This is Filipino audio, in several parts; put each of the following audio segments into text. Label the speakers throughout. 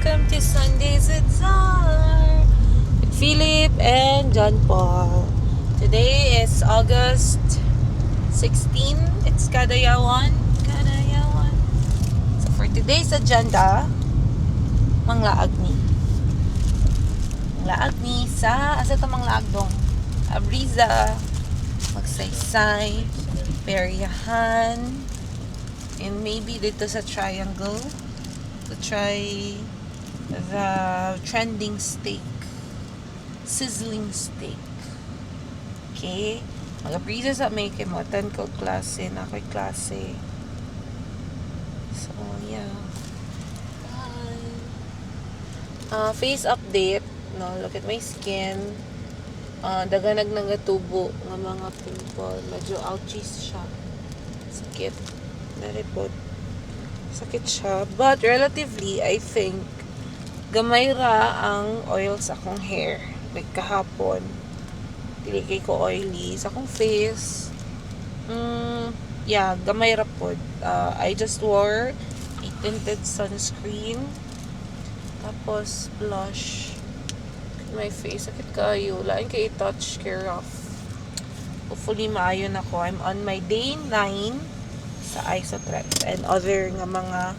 Speaker 1: welcome to Sundays with Czar with Philip and John Paul. Today is August 16. It's Kadayawan. So for today's agenda, manglaag ni sa asa ta manglaag dong Abriza, magsaysay, Periahan, and maybe dito sa Triangle to try the trending steak, sizzling steak. Okay, mag-aprisa sa may kimotan ko klase na ako'y klase. So yeah, face update. No, look at my skin. Daganag nagatubo ng mga pimple, medyo ouchies siya, sakit na report. Sakit siya, but relatively, I think, gamay ra ang oil sa akong hair. Like kahapon, dili kay ko oily sa akong face. Yeah, gamay ra pod. I just wore a tinted sunscreen, tapos blush. My face, sakit kayo. Lain kay i-touch care of. Hopefully, maayo na ko. I'm on my day 9 sa Isotrex and other nga mga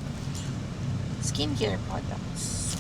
Speaker 1: skincare products.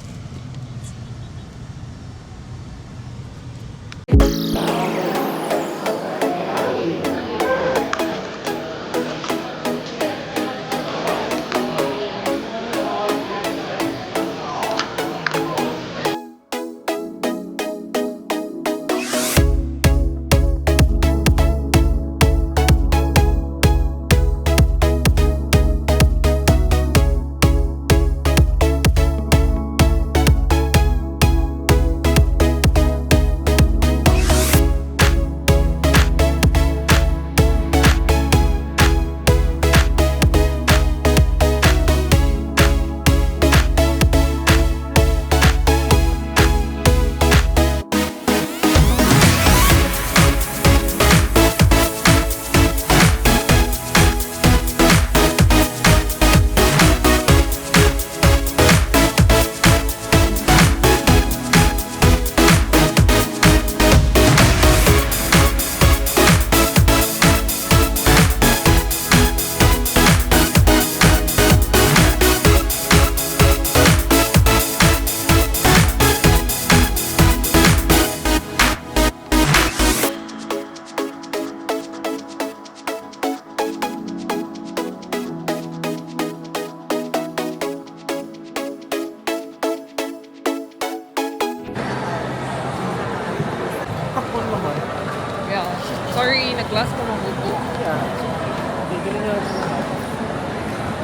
Speaker 1: Yeah. Sorry, nag-glass ko ng buto.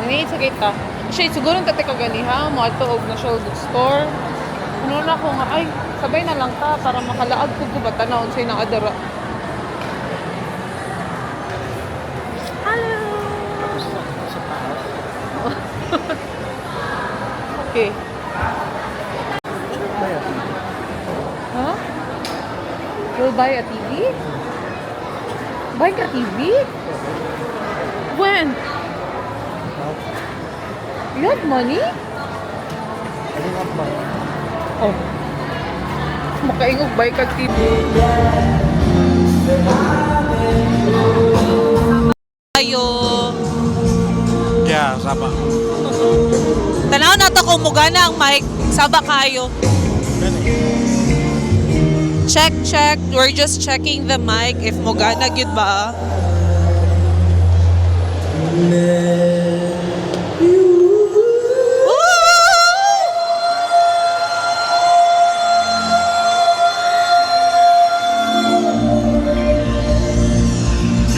Speaker 1: Naniit sa kita. Siya, siguro nang tatika ganiha, matuog na siya bookstore. Ano na ko nga, ay, sabay na lang ta para makalaag ko ba tanaon sa'yo ng adara. Hello! Okay. Huh? You'll buy a TV? Buy a TV? When? You have money?
Speaker 2: I don't have money.
Speaker 1: Oh. Makaingog buy ka TV. Ayo.
Speaker 2: Yeah, sama.
Speaker 1: Tanaw na to kung mugana ang mic. Saba kayo. Check. We're just checking the mic if mugana gyud ba.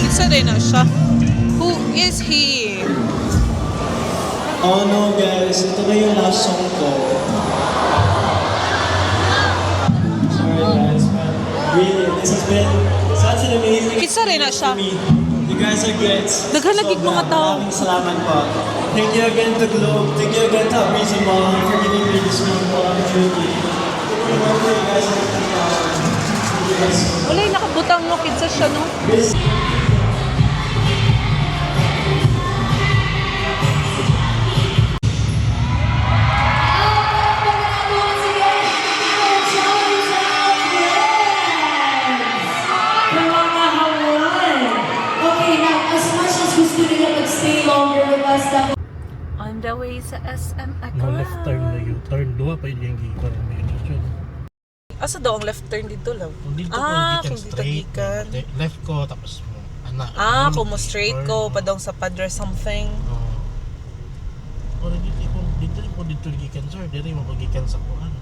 Speaker 1: Isa rin na siya. Who is he?
Speaker 3: Oh no guys, ito na yung last song ko. Sorry guys, but really, this has been such an amazing
Speaker 1: Isa rin na siya.
Speaker 3: for me. You guys are great.
Speaker 1: Naghanagig mga tao.
Speaker 3: Maraming salamat po. Thank you again to Globe. Thank you again to Abriza Mall for giving me this wonderful opportunity. Hopefully you guys are
Speaker 1: Wala yung nakabutang no, kidsa siya no. Sa SM
Speaker 2: No left turn na U-turn. Duwa pa yun yung gikan. May yun.
Speaker 1: Asa daw ang left turn dito lang?
Speaker 2: Kung dito ko
Speaker 1: Ah,
Speaker 2: gikan
Speaker 1: kung dito
Speaker 2: straight.
Speaker 1: gikan.
Speaker 2: Left ko tapos mo.
Speaker 1: Kung mo straight ko, padong sa padre something.
Speaker 2: O dito ko dito gikan sir. Dito mo gikan sa kuan.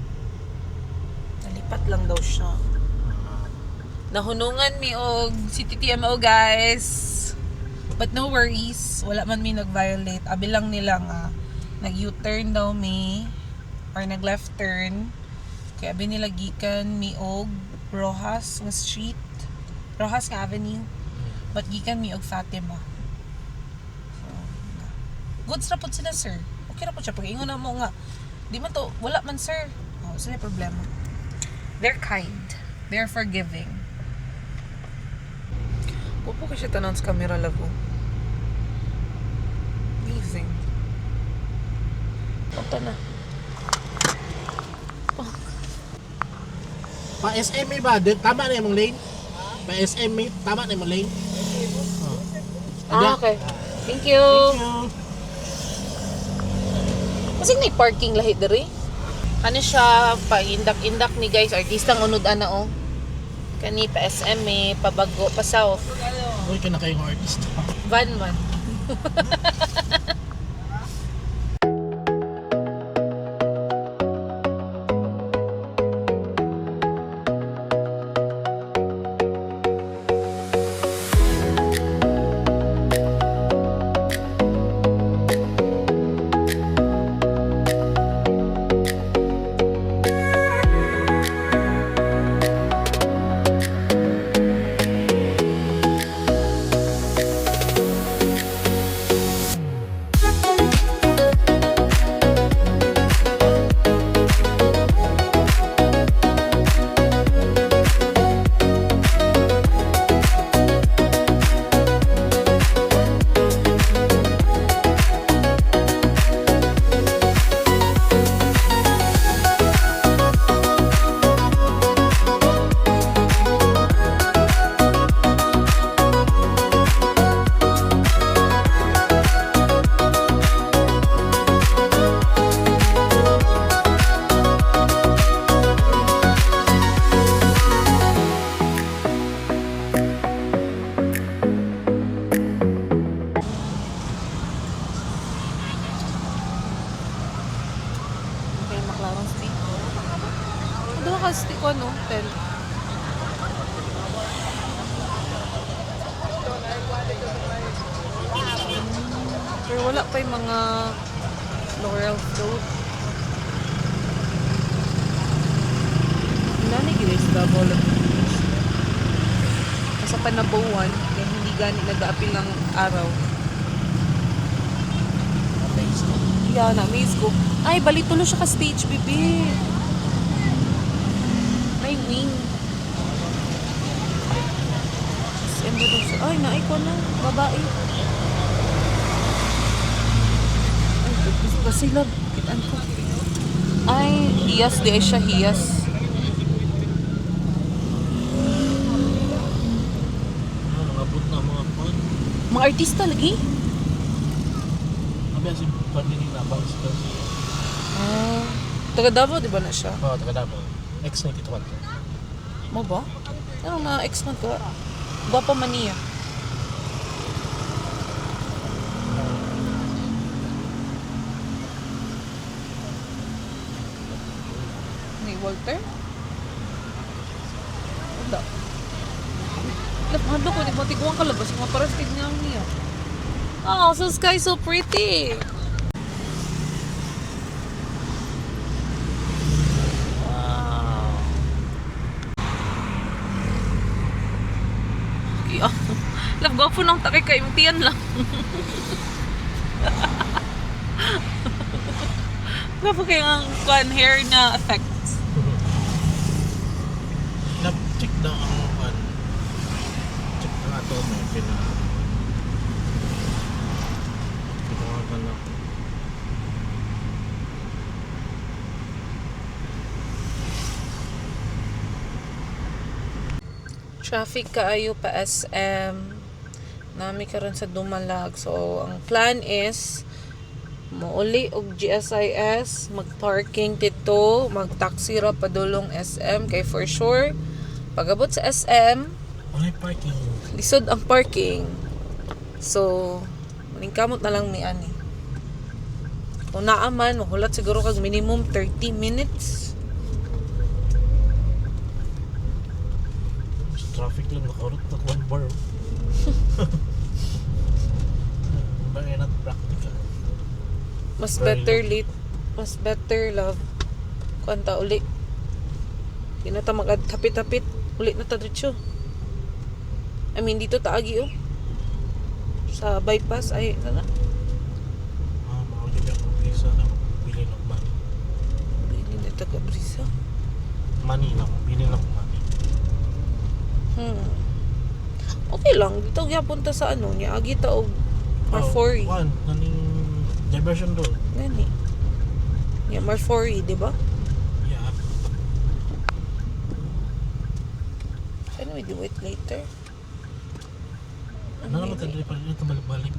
Speaker 1: Nalipat lang daw siya. Nahunungan mi og si TTMO guys. But no worries, wala man mi nag-violate. Abi lang nila nga nag-U-turn daw mi or nag-left turn. Kaya abi nila gikan mi og Rojas nga street, Rojas nga avenue. But gikan mi og Fatima. So, goods na pud sila sir. Okay na po siya pag ingon na mo nga. Di man to, wala man sir. Oh, sila problema. They're kind. They're forgiving. Upo ka siya tanan sa camera labo. Amazing. Punta na.
Speaker 2: Pa SMA ba? Tama na yung lane? Pa SMA, tama na yung lane?
Speaker 1: Okay. Thank you. Kasi may parking lahi diri. Ano siya, pa-indak-indak ni guys, artistang unod ana oh. Kani pa SMA, pabago, pa south.
Speaker 2: Uy, ka na kayong artist.
Speaker 1: Van man. Stick ko no, 10. Pero wala pa yung mga floral float. Nani guys, Davao City. Sa panabuhan, kaya hindi gani nag-aapil ng araw. Yeah, na-amaze ko. Ay, balik tulo siya ka stage, bibi. May wing. Ay, naay ko na. Babae. Ay, kasi love. Kitaan ko. Ay, hiyas. Di ay siya hiyas.
Speaker 2: Nangabot na mga pan.
Speaker 1: Mga artista lagi?
Speaker 2: Abi si Pandini na bang sila siya.
Speaker 1: Taga Davao, di ba na siya?
Speaker 2: Oo, taga Davao. X91.
Speaker 1: Mo ba? Ano na ex man ka? Gwapa man niya. Ni Walter? Wala. Lapahalo ko, di ba? Tiguang kalabas. Mga parang tignan niya. Oh, so sky so pretty. Wow. Okay, oh. Love, gwapo nang takay kay imtiyan lang. Gwapo kayo ang hair na effects.
Speaker 2: Check na ang pan. Check na ito mo. Pinawagan na.
Speaker 1: Traffic kaayo pa SM. Nami karon sa Dumalag. So, ang plan is Mouli og GSIS, mag-parking dito, mag-taxi ra padulong SM kay for sure pagabot sa SM,
Speaker 2: Wala parking.
Speaker 1: lisod ang parking. So, maningkamot na lang ni ani. Kung naa man, mahulat siguro kag minimum 30 minutes.
Speaker 2: Sa traffic lang nakarot na 1 bar. Bagay na practical.
Speaker 1: Mas
Speaker 2: Very
Speaker 1: better late. Mas better love. Kuanta uli. Di na ta magad-tapit-tapit. Uli na ta diretso. I mean, dito taagi oh. Sa bypass ay na.
Speaker 2: Makauli ako visa na bili ng money.
Speaker 1: Hindi na taga brisa.
Speaker 2: Money lang, bili ng money.
Speaker 1: Okay lang. Dito gyapon ta sa ano niya. Agi ta og Marfori.
Speaker 2: One, naning diversion doon.
Speaker 1: Gani. Yeah, Marfori, di ba?
Speaker 2: Yeah.
Speaker 1: Ano we do it later?
Speaker 2: Ano naman tayo pa rin ito balik-balik.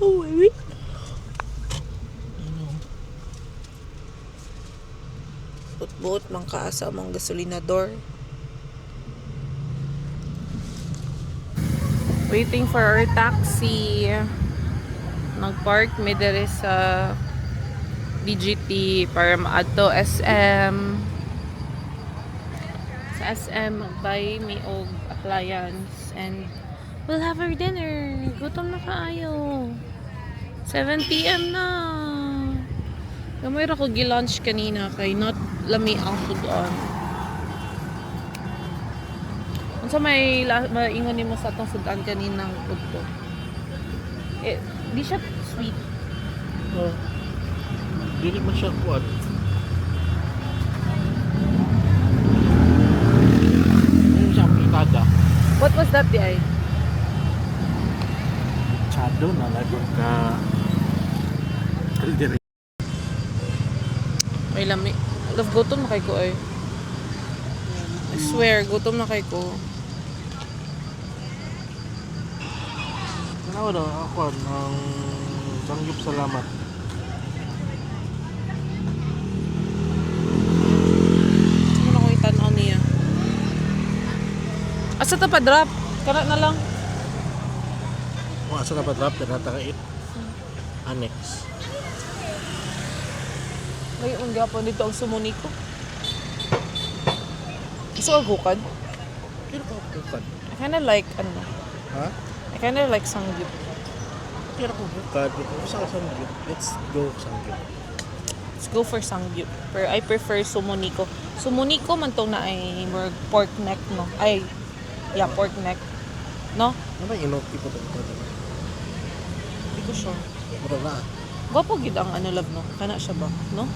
Speaker 1: Oh, wait.
Speaker 2: Ano?
Speaker 1: Buot-buot mang kaasa mong gasolinador. Waiting for our taxi. Nag-park mi dere sa DGT para maadto SM. Sa SM mag-buy mi og appliance and we'll have our dinner. Gutom na kaayo. 7 PM na. Gamay ra ko gi-lunch kanina kay not lami ang sudan. Unsa may maingon nimo sa atong sudan kaninang udto? Di siya sweet.
Speaker 2: Oh. Dili man siya kuwan. Yung siyang pitada.
Speaker 1: What was that, di ay?
Speaker 2: Chado na lagod ka. Dili.
Speaker 1: May lami. Love, gutom na kay ko ay. I swear, gutom na kay ko.
Speaker 2: Ano daw ako ang sangyup salamat.
Speaker 1: Ano ko itanaw niya? Asa ta pa drop? Kana na lang.
Speaker 2: Wa sa dapat drop na takait. Annex.
Speaker 1: May unggapon dito ang sumuni ko. Gusto ka gukad?
Speaker 2: Kira ko bukad.
Speaker 1: I kinda like, ano,
Speaker 2: Ha?
Speaker 1: I kinda like sangyup.
Speaker 2: Kira ko bukad. Sa sangyup. Let's go sangyup.
Speaker 1: Let's go for sangyup. Pero I prefer sumuniko. Sumuniko man to na ay more pork neck, no? Ay, yeah, pork neck. No?
Speaker 2: Ano ba inok tipo to?
Speaker 1: Hindi ko sure.
Speaker 2: Mura na.
Speaker 1: Gwapo gid ang ano love, no? Kana siya ba? No?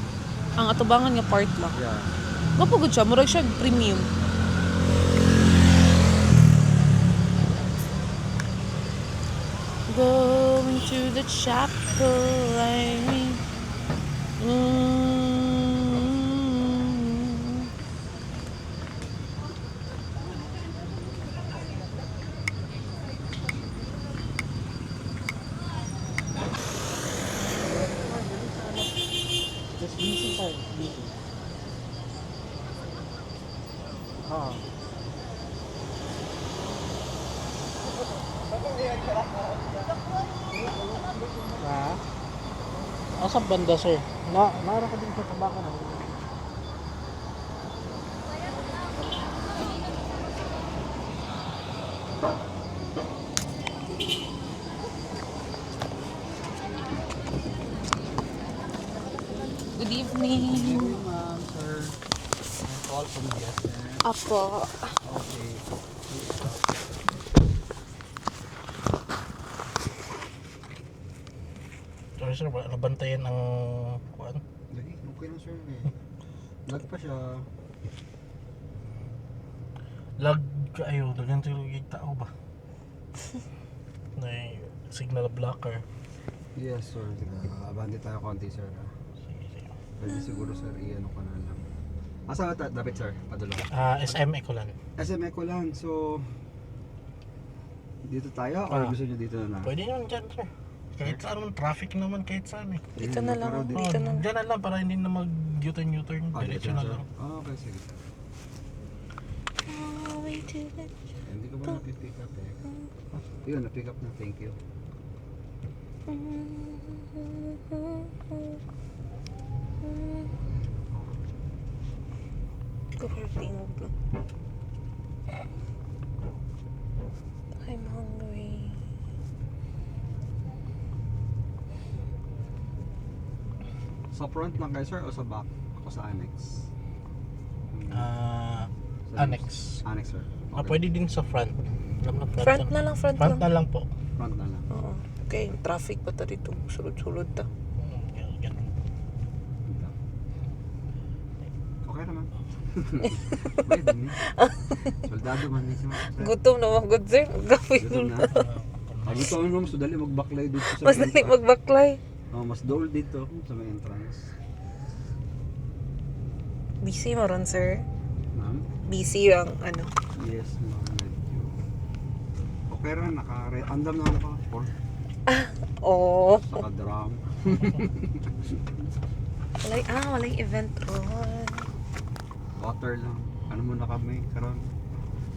Speaker 1: Ang atubangan nga part lang.
Speaker 2: Yeah.
Speaker 1: Gwapo gud siya. Murag siya premium. Going to the chapel, I mean.
Speaker 2: Just busy tayo. Busy. Ah. Ha? Asa banda sir? Nara ka din sa tabakan.
Speaker 1: Good evening.
Speaker 3: Ma'am, sir. I'm call from the SM.
Speaker 1: Apo.
Speaker 3: Okay.
Speaker 2: Sorry sir, wala nabantayan ang kuan.
Speaker 3: Lagi, okay lang sir eh. Lag pa siya.
Speaker 2: Lag kayo, dagan siguro yung tao ba? Na signal blocker.
Speaker 3: Yes sir, abandi tayo konti sir.
Speaker 2: Sige, sige.
Speaker 3: Pwede siguro sir, i-ano ka na lang. Asa dapat sir, padulong.
Speaker 2: SM Ecolan.
Speaker 3: SMA ko lang, so
Speaker 4: Dito tayo or gusto nyo dito na lang?
Speaker 2: Pwede naman dyan, sir. Kahit saan naman, traffic naman kahit saan eh.
Speaker 1: Dito na lang.
Speaker 4: Pero
Speaker 1: Dito na.
Speaker 2: Dyan na lang para hindi na mag-U-turn. Diretso na lang.
Speaker 4: Okay, sige.
Speaker 1: Oh, way to the...
Speaker 4: Hindi ko ba napipick up eh? Yun, napick up na. Thank you.
Speaker 1: Go for tingog lang. I'm hungry.
Speaker 4: Sa front lang kayo, sir, o sa back? O sa annex? Sa
Speaker 2: Annex.
Speaker 4: Annex, sir. Okay.
Speaker 2: Pwede din sa front.
Speaker 1: Front na lang, front
Speaker 2: Front
Speaker 1: lang.
Speaker 2: na lang po.
Speaker 4: Front na lang.
Speaker 1: Oo. Okay, traffic pa ta dito. Sulod-sulod ta.
Speaker 2: Ganun.
Speaker 4: Dito. Okay naman. Pwede niya. Soldado man niya siya.
Speaker 1: Gutom na mga good sir.
Speaker 4: Gutom na. Gusto ko naman, so dali magbaklay dito sa
Speaker 1: Mas dali magbaklay.
Speaker 4: mas dole dito sa may entrance.
Speaker 1: Busy mo ron sir.
Speaker 4: Ma'am?
Speaker 1: Busy ang ano.
Speaker 4: Yes, ma'am. Medyo. Okay rin, andam na ako. Or
Speaker 1: Oo.
Speaker 4: saka drum.
Speaker 1: Walay event ron.
Speaker 4: Water lang. Ano muna kami karon?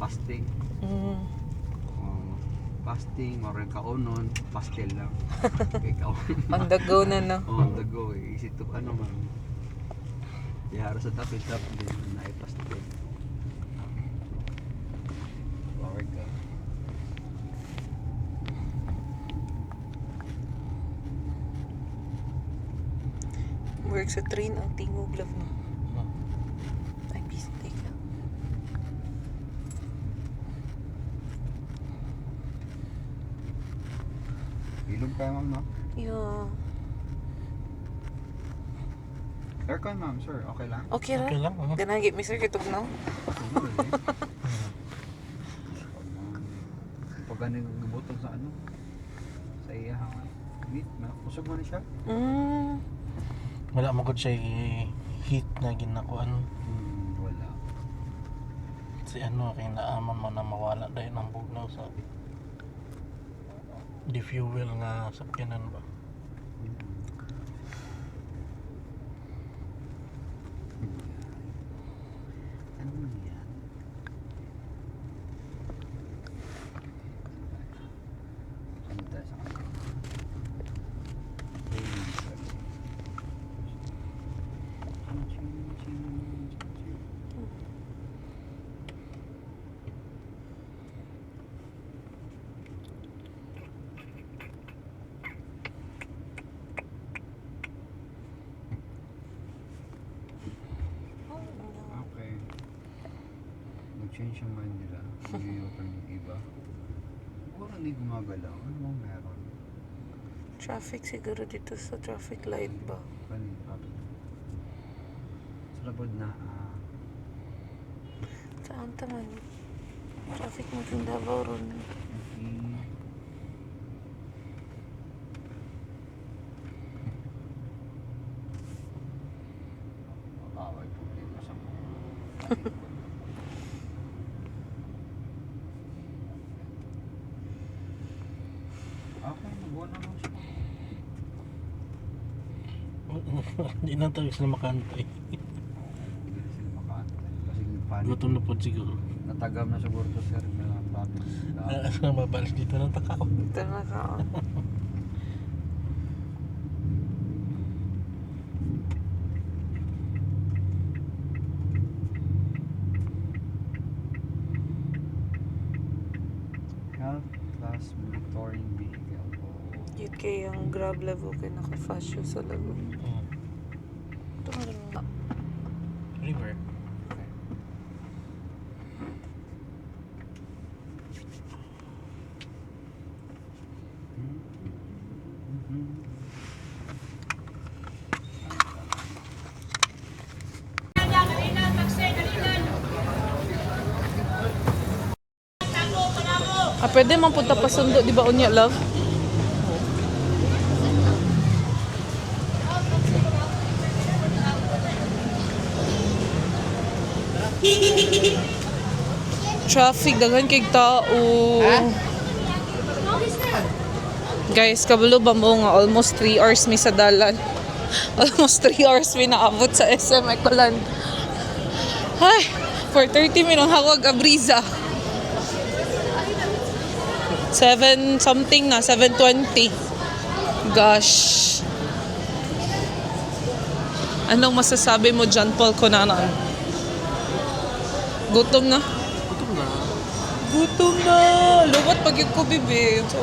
Speaker 4: Fasting. Fasting, maraming kaunon, pastel lang. Okay,
Speaker 1: On the go na no.
Speaker 4: on the go eh. Easy to ano man. Ihara sa tapis din na pastel. Power ka.
Speaker 1: Work sa train ang tingog love no. Ay, busy ka.
Speaker 4: Ilog kayo ma'am, no?
Speaker 1: Yeah.
Speaker 4: Aircon ma'am, sir. Okay lang?
Speaker 1: Okay ra.
Speaker 2: Okay lang.
Speaker 1: Ganagi mi sir kitog no.
Speaker 4: Pag ganing gubutol sa ano? Sa iyahang meat na. Kusog mo na siya?
Speaker 2: Wala mo gud siya heat na ginakuan.
Speaker 4: Wala.
Speaker 2: Si ano, kaya naaman mo na mawala dahil ng bugnaw sa defuel nga sakyanan ba.
Speaker 4: Ano yan? Ano tayo sa kanila? Okay. Mag-change yung mind nila. Mag-i-open yung iba. Siguro hindi gumagalaw. Ano bang meron?
Speaker 1: Traffic siguro dito sa traffic light ba?
Speaker 4: Kanina. Sa labod na
Speaker 1: Saan taman? Traffic mo sa Davao ron.
Speaker 4: Makaway problema sa mga. Okay, magawa na lang siya.
Speaker 2: Hindi na tayo sila makantay.
Speaker 4: Hindi na sila makaantay. Kasi panik.
Speaker 2: Gutom na po siguro.
Speaker 4: Natagam na siguro to sir na traffic.
Speaker 2: Sa mabalik dito ng takaw.
Speaker 1: Ito na ka.
Speaker 4: Health plus monitoring vehicle.
Speaker 1: Yun kay yung grab level kay naka-fashion sa lago. Ito nga rin mga.
Speaker 2: River.
Speaker 1: Pwede man punta pa sundo, di ba unya love? Traffic, daghan kay tao. Guys, kabalo ba mo nga almost 3 hours mi sa dalan. Almost 3 hours mi naabot sa SM Ecoland. Ay, for 30 minutes hawag a brisa. 7 something na, 7:20. Gosh. Anong masasabi mo John Paul Conanan? Gutom na?
Speaker 2: Gutom na.
Speaker 1: Gutom na! Lubat pag yung ko, bibi. So,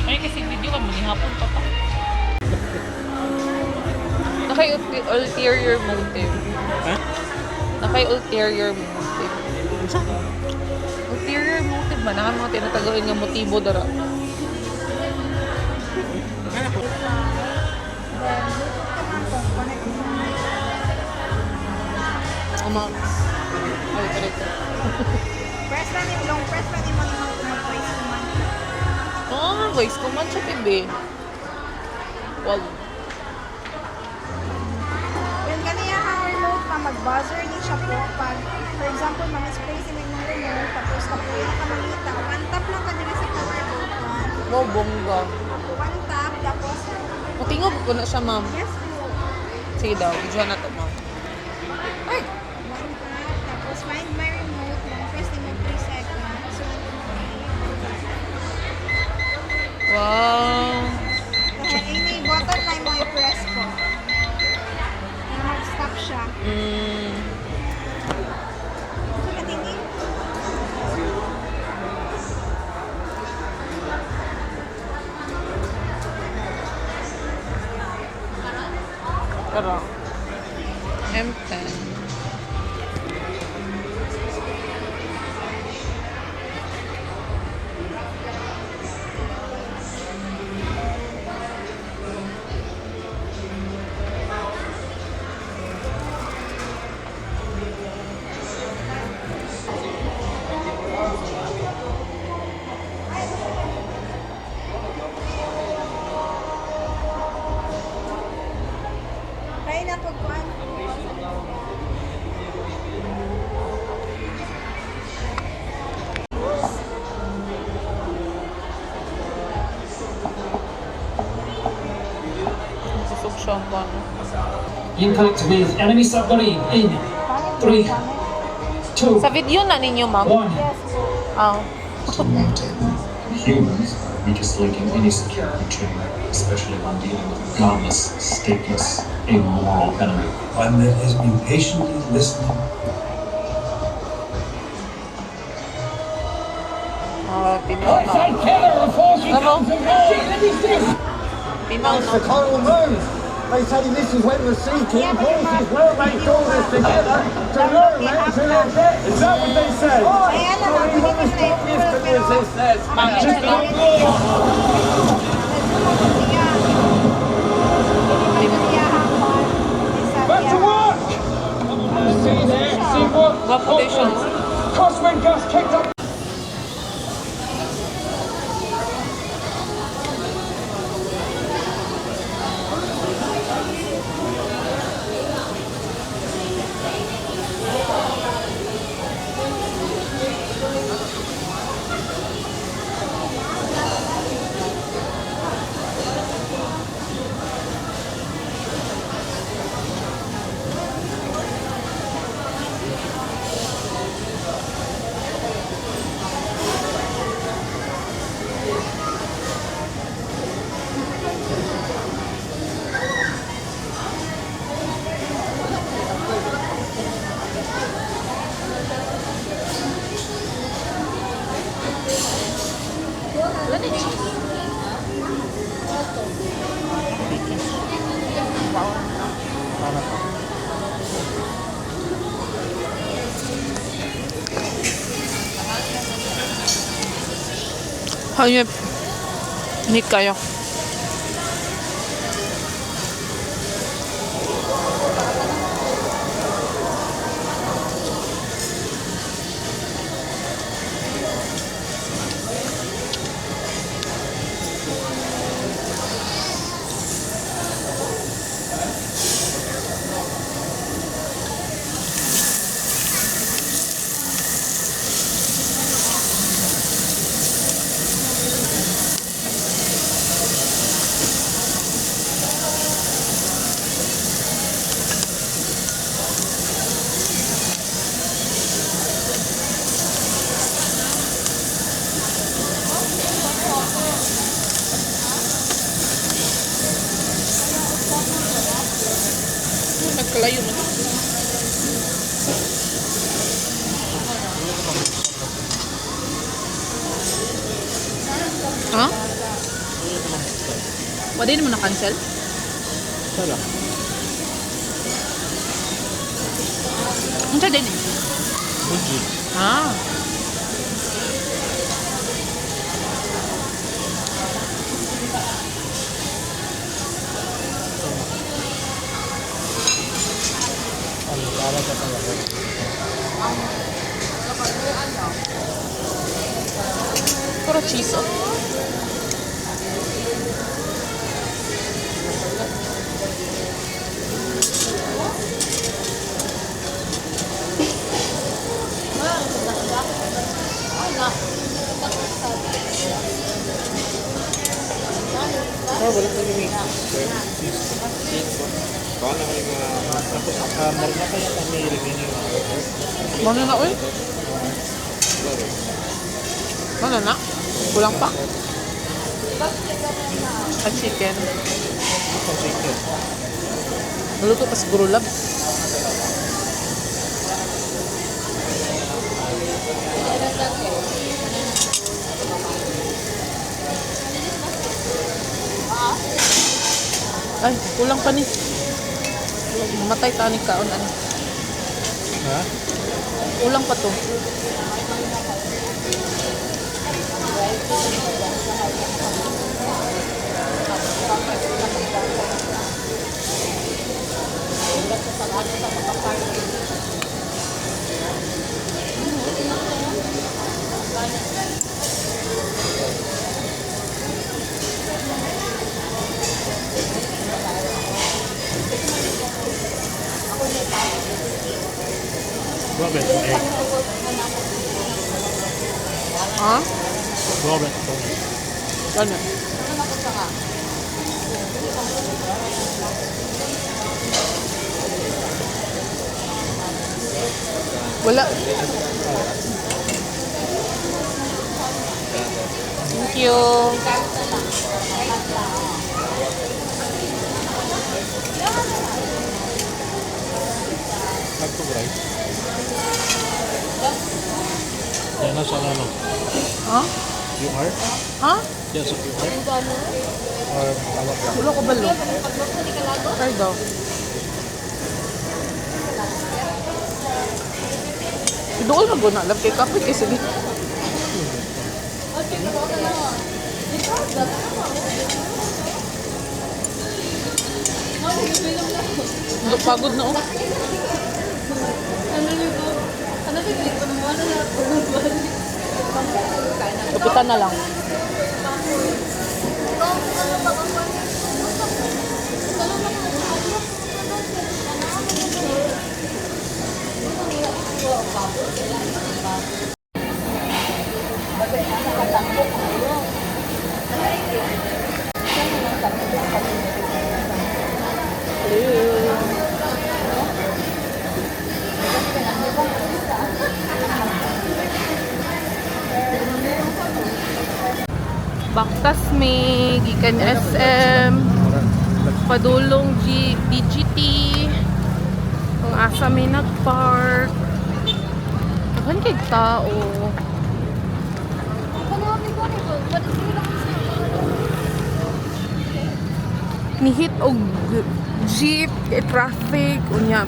Speaker 1: ay, kasi video ka, manihapon pa pa. Naka-ulterior motive.
Speaker 2: Ha?
Speaker 1: Naka-ulterior motive. Ulterior motive ba? Naka mga tinatagawin nga motibo dara. Ama. Ay, correct.
Speaker 5: Press na yung long press na yung mag-voice naman.
Speaker 1: Voice ko man siya, bibi. Wow.
Speaker 5: Yung kaniya ang remote na mag-buzzer ni siya po pag, for example, mga-spray si may mga remote, tapos kapuya ka mangita. One tap lang ka nila sa power button.
Speaker 1: Wow, bongga.
Speaker 5: One tap, tapos,
Speaker 1: Matingog ko na siya, ma'am.
Speaker 5: yes po.
Speaker 1: Sige daw, video na to, ma'am. Ay!
Speaker 5: One tap, tapos find my remote, long press ni mo 3 seconds. So,
Speaker 1: Wow.
Speaker 5: ini button na mo i-press po. And mag-stop siya. So, katingin.
Speaker 1: Pero, M10.
Speaker 5: Kaya na pagkuhan.
Speaker 1: Susok siya ang paano.
Speaker 6: Impact with enemy submarine in 3, 2,
Speaker 1: Sa video na ninyo, ma'am?
Speaker 6: 1.
Speaker 1: Ah.
Speaker 7: Humans are the weakest link in any security chain, especially when dealing with a godless, stateless, immoral enemy.
Speaker 8: One that has been patiently listening.
Speaker 1: Tinaw na. Ano? Tinaw na.
Speaker 9: The coral move. They say this is when the sea king pulls his mermaid daughters together to learn how to their depths. Is that what they say?
Speaker 5: Kaya na lang, hindi mo na
Speaker 9: Back to work! See there, see what?
Speaker 1: Vaporation.
Speaker 9: Crosswind gas kicked up.
Speaker 1: Hayop. Meet kayo. Kalayo man. Ha? Pwede naman na-cancel?
Speaker 2: Sala.
Speaker 1: Ang din eh.
Speaker 2: Budget.
Speaker 1: Ah.
Speaker 2: Ano, para sa talaga.
Speaker 1: Puro cheese oh.
Speaker 2: Oh, wala pa yung Paano naman yung tapos marina kaya kami ilagay niyo yung
Speaker 1: Ano na uy? Ano na? Kulang pa? At chicken.
Speaker 2: chicken.
Speaker 1: Naluto pa siguro lab. Ay, kulang pa ni. Mamatay ta ni kaon ano.
Speaker 2: Ha?
Speaker 1: Kulang pa to.
Speaker 2: Robert, egg.
Speaker 1: Ha?
Speaker 2: Robert,
Speaker 1: Ano? Wala. Thank you.
Speaker 2: nagtugray. Yan na sa ano.
Speaker 1: Ha?
Speaker 2: QR?
Speaker 1: Ha?
Speaker 2: Yan sa QR? Or tawag lang.
Speaker 1: Ulo ko balo. Try daw. Doon na guna. Alam kay kapit kay sige. Pagod na oh. Kapitan na lang. Baktas may gikan SM padulong BGT kung asa may nagpark kapan kay tao nihit og jeep traffic unya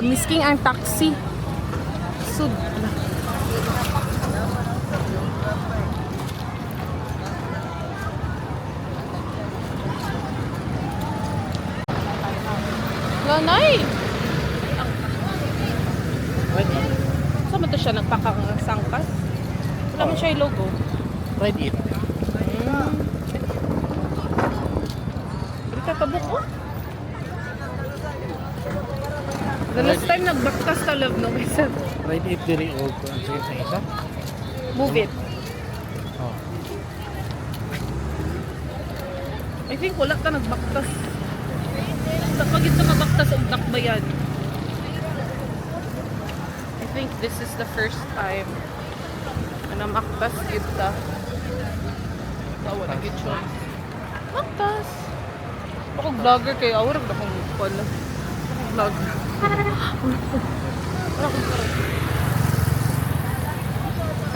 Speaker 1: misking ang taxi sud Lanay! Saan ba ito siya nagpakang sangkas? Wala man siya yung logo.
Speaker 2: Ride it.
Speaker 1: Dito tabuk ko. The last time nagbaktas ka love no?
Speaker 2: Ride it diri o kung sige na isa.
Speaker 1: Move it.
Speaker 2: Oh.
Speaker 1: I think wala ka nagbaktas. Pag ito mabaktas ang takbayan. I think this is the first time na maktas kita. Wala gid choice. Maktas. Ako vlogger kayo, awar na kung pala. vlog.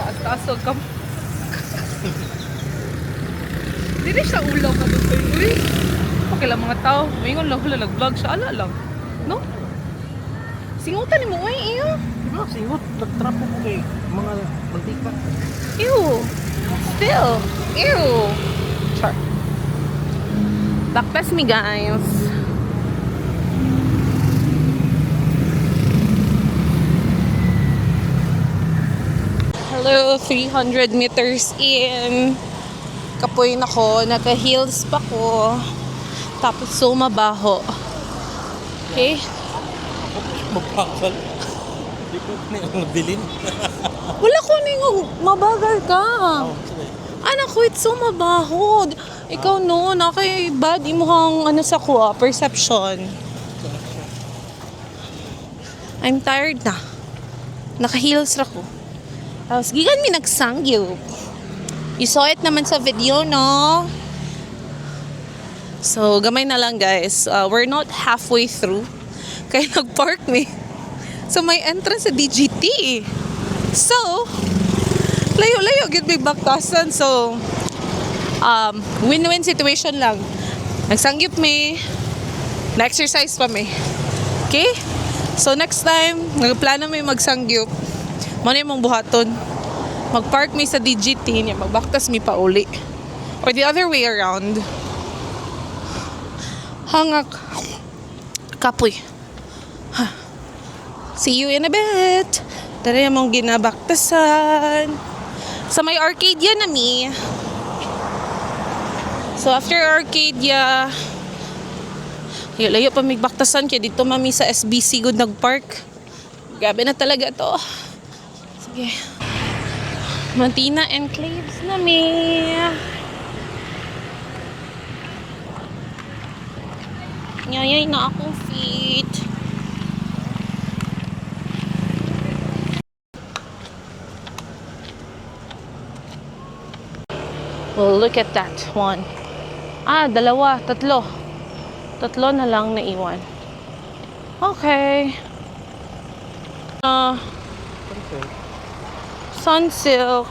Speaker 1: Taas-taas o kam. Dili siya ulaw ka doon. Uy, okay lang mga tao. Mayroon lang hula nag-vlog siya. Ala lang. No? Singutan ni mo, uy, iyo.
Speaker 2: Diba, singot. Nagtrapo ko kay mga mantika.
Speaker 1: Ew. Still. Ew. Char. Backpass me, guys. Hello, 300 meters in. Kapoy na ko. Naka-heels pa ko. Tapos so mabaho. Okay?
Speaker 2: Mabakal. Di ko nabilin.
Speaker 1: Wala ko nung mabagal ka. Anak ko, it's so mabaho. Ikaw no, bad imuhang ano sa kuha, perception. I'm tired na. Naka-heels ra ko. Tapos gigan mi nagsangyup. You saw it naman sa video, no? So, gamay na lang guys. We're not halfway through. Kaya nag-park mi. So, may entrance sa DGT. So, layo-layo gid may baktasan. So, win-win situation lang. Nagsangyup mi. Na-exercise pa mi. Okay? So, next time, nagplano mi magsangyup. Mano yung mong buhaton. Mag-park mi sa DGT niya. Magbaktas mi pa uli. Or the other way around. Hangak. Kapoy. See you in a bit. Tara yung mong ginabaktasan. Sa may Arcadia na mi. So after Arcadia, layo pa may baktasan. Kaya dito mami sa SBC good nag-park. Gabi na talaga to. Sige. Mantina Enclaves na mi. Ngayay na akong feet. Well, look at that one. Dalawa, tatlo. Tatlo na lang naiwan. Okay. Sunsilk.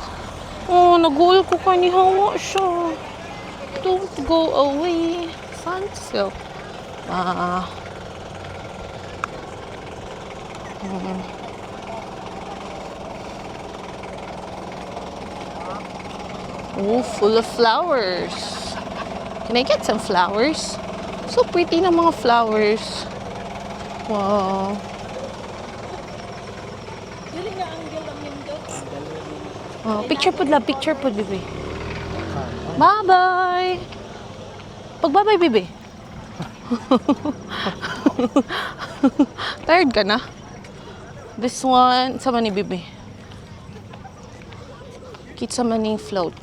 Speaker 1: Oh, nag-goal ko kanihawa siya. Don't go away. Sunsilk. Oh, full of flowers. Can I get some flowers? So pretty na mga flowers. Wow. Oh, picture po la, picture po, bibi. Bye-bye. Pag-bye-bye, bibi. Tired ka na? This one, sama ni bibi. Kit sa maning float.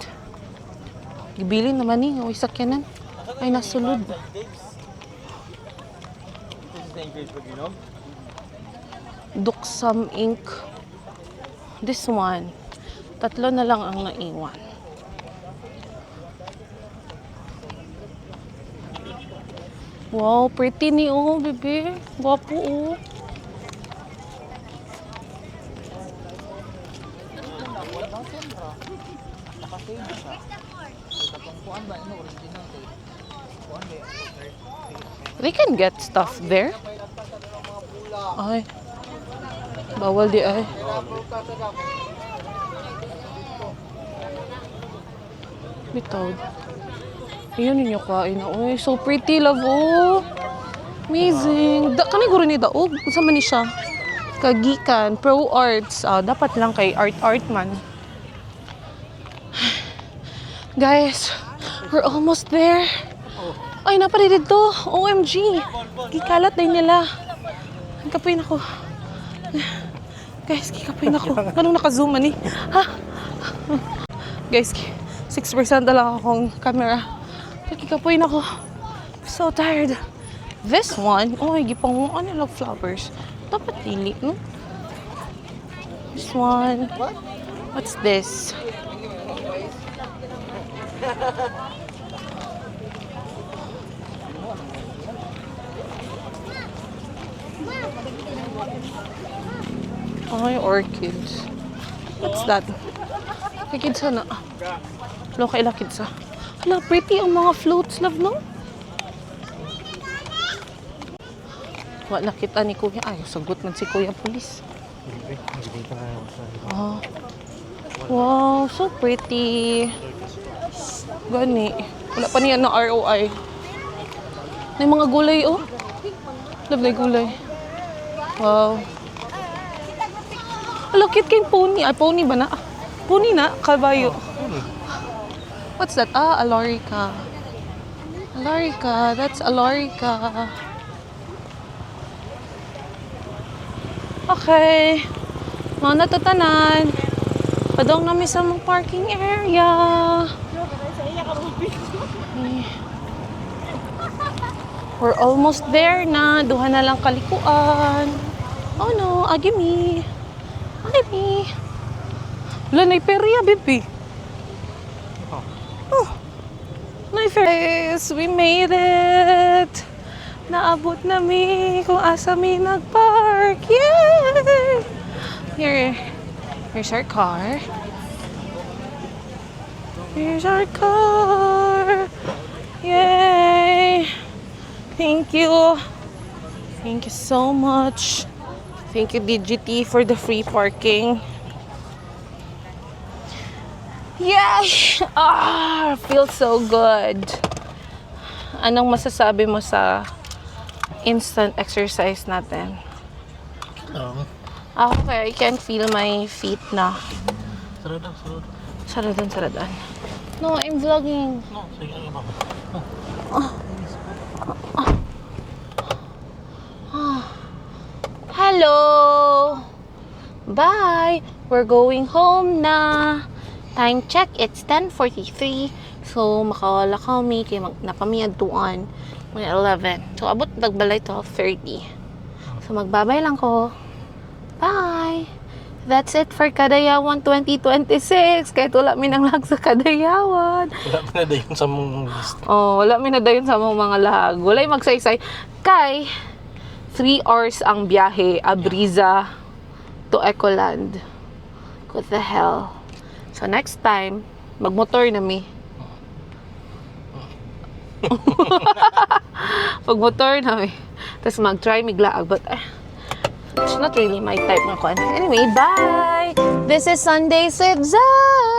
Speaker 1: Gibilin naman ni, uy sakyanan. Ay, nasulod. Duksam ink. This one. Tatlo na lang ang naiwan. Wow, pretty ni bebe. Gwapo They can get stuff there. Ay. Bawal di ay. Bitaw. Ayun ninyo kain na. Uy, so pretty, love. Amazing. Kanay guro ni daog. Unsa man ni siya? Kagikan, Pro Arts. Dapat lang kay art man. Guys, we're almost there. Ay, naparidid to. OMG. Gikalat din nila. Kapoy na ko. Guys, kikapoy na ko. Anong naka-zoom man eh? Ha? Guys, 6% na lang akong camera. Kikapoy na ko. So tired. This one, gipang ano lang flowers. Dapat dili, no? This one. What's this? Ay, orchids. What's that? Orchids na. Loka ilakid sa. Hala, pretty ang mga floats, love, no? Wala nakita ni Kuya. Ay, sagot man si Kuya Pulis.
Speaker 2: Hindi pa nga sa
Speaker 1: Oh. Wow, so pretty. Gani. Wala pa niya na ROI. May mga gulay, oh. Love na gulay. Wow. Look, cute kayong pony. Ay, pony ba na? Pony na? Kabayo. What's that? Ah, Alorica. Alorica. That's Alorica. Okay. Mga natatanan. Padong namin sa mga parking area. We're almost there na. Duha na lang kalikuan. Oh no, agimi. Agimi. Wala na perya, baby. Oh. Guys, we made it. Naabot namin kung asa mi nagpark. Yay! Here's our car. Here's our car. Yay! Thank you. Thank you so much. Thank you, DGT, for the free parking. Yay! Feels so good. Anong masasabi mo sa instant exercise natin? Okay, I can feel my feet na. Saradan. No, I'm vlogging.
Speaker 2: No, sige ba?
Speaker 1: Hello! Bye! We're going home na. Time check, it's 10:43. So, makawala kami kay napamiyaduan mga 11. So, abot nagbalay 12:30. So, magbabay lang ko. Bye! That's it for Kadayawan 2026. Kahit wala mi nang lag sa Kadayawan.
Speaker 2: Wala pa na dayon sa mong list.
Speaker 1: Oh, wala mi na dayon sa mga lag. Walay magsaysay. Kay 3 hours ang biyahe, Abriza to Ecoland. What the hell? So next time, magmotor na mi. Magmotor na mi. Tapos mag-try miglaag. But it's not really my type na kwan. Anyway, bye! This is Sundays with Zai!